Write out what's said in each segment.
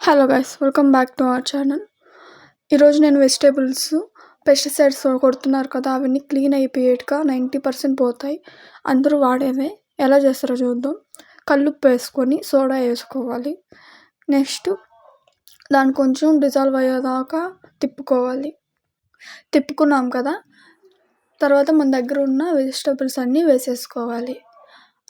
Hello guys, welcome back to our channel. ఈరోజు నేను vegetables pesticides కొడుతున్నారు కదా, అవన్నీ క్లీన్ అయిపోయేట్టుగా 90% పోతాయి. అందరూ వాడేవే. ఎలా చేస్తారో చూద్దాం. కల్లుప్పు వేసుకొని సోడా వేసుకోవాలి. నెక్స్ట్ దాన్ని కొంచెం డిజాల్వ్ అయ్యేదాకా తిప్పుకోవాలి. తిప్పుకున్నాం కదా, తర్వాత మన దగ్గర ఉన్న వెజిటేబుల్స్ అన్నీ వేసేసుకోవాలి.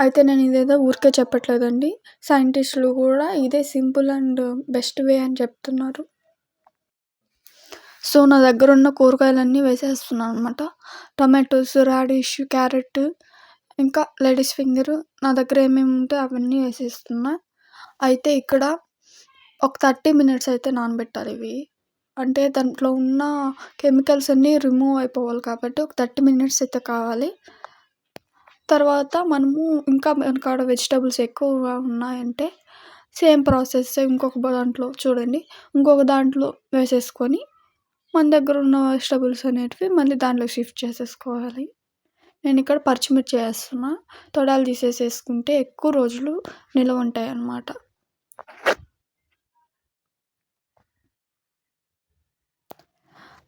అయితే నేను ఇదేదో ఊరికే చెప్పట్లేదండి. సైంటిస్టులు కూడా ఇదే సింపుల్ అండ్ బెస్ట్ వే అని చెప్తున్నారు. సో నా దగ్గర ఉన్న కూరగాయలన్నీ వేసేస్తున్నాను అనమాట. టొమాటోస్, రాడిష్, క్యారెట్, ఇంకా లేడీస్ ఫింగర్, నా దగ్గర ఏమేమి ఉంటే అవన్నీ వేసేస్తున్నా. అయితే ఇక్కడ ఒక 30 మినిట్స్ అయితే నానబెట్టాలి ఇవి. అంటే దాంట్లో ఉన్న కెమికల్స్ అన్నీ రిమూవ్ అయిపోవాలి కాబట్టి ఒక 30 మినిట్స్ అయితే కావాలి. తర్వాత మనము ఇంకా మనకాడ వెజిటబుల్స్ ఎక్కువగా ఉన్నాయంటే సేమ్ ప్రాసెస్ ఇంకొక దాంట్లో చూడండి. ఇంకొక దాంట్లో వేసేసుకొని మన దగ్గర ఉన్న వెజిటబుల్స్ అనేటివి మళ్ళీ దాంట్లో షిఫ్ట్ చేసేసుకోవాలి. నేను ఇక్కడ పచ్చిమిర్చి వేస్తున్నా. తొడాలు తీసేసుకుంటే ఎక్కువ రోజులు నిల్వ ఉంటాయి అన్నమాట.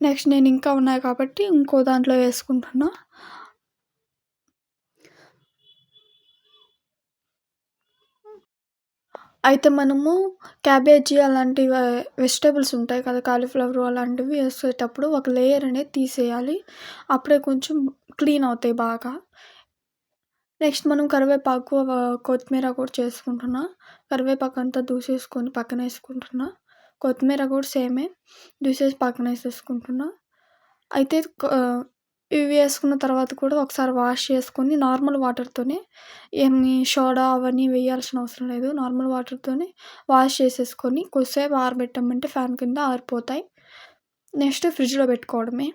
నెక్స్ట్ నేను ఇంకా ఉన్నాయి కాబట్టి ఇంకో దాంట్లో వేసుకుంటున్నా. అయితే మనము క్యాబేజీ అలాంటి వెజిటబుల్స్ ఉంటాయి కదా, కాలీఫ్లవర్ అలాంటివి వేసేటప్పుడు ఒక లేయర్ అనేది తీసేయాలి. అప్పుడే కొంచెం క్లీన్ అవుతాయి బాగా. నెక్స్ట్ మనం కరివేపాకు, కొత్తిమీర కూడా చేసుకుంటున్నా. కరివేపాకు అంతా దూసేసుకొని పక్కన వేసుకుంటున్నా. కొత్తిమీర కూడా సేమే దూసేసి పక్కన వేసేసుకుంటున్నా. అయితే ఇవి వేసుకున్న తర్వాత కూడా ఒకసారి వాష్ చేసుకొని నార్మల్ వాటర్తోనే, ఏమి సోడా అవన్నీ వేయాల్సిన అవసరం లేదు. నార్మల్ వాటర్తోనే వాష్ చేసేసుకొని కొద్దిసేపు ఆరబెట్టామంటే ఫ్యాన్ కింద ఆరిపోతాయి. నెక్స్ట్ ఫ్రిడ్జ్లో పెట్టుకోవడమే.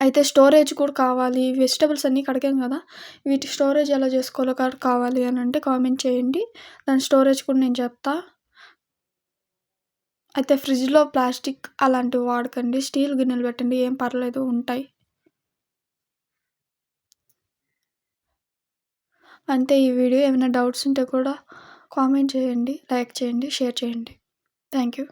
అయితే స్టోరేజ్ కూడా కావాలి. వెజిటబుల్స్ అన్నీ కడిగాం కదా, వీటి స్టోరేజ్ ఎలా చేసుకోవాలో కావాలి అని అంటే కామెంట్ చేయండి. దాని స్టోరేజ్ కూడా నేను చెప్తా. అయితే ఫ్రిడ్జ్లో ప్లాస్టిక్ అలాంటివి వాడకండి. స్టీల్ గిన్నెలు పెట్టండి, ఏం పర్లేదు, ఉంటాయి. అంతే. ఈ వీడియో ఏమైనా డౌట్స్ ఉంటే కూడా కామెంట్ చేయండి, లైక్ చేయండి, షేర్ చేయండి. Thank you.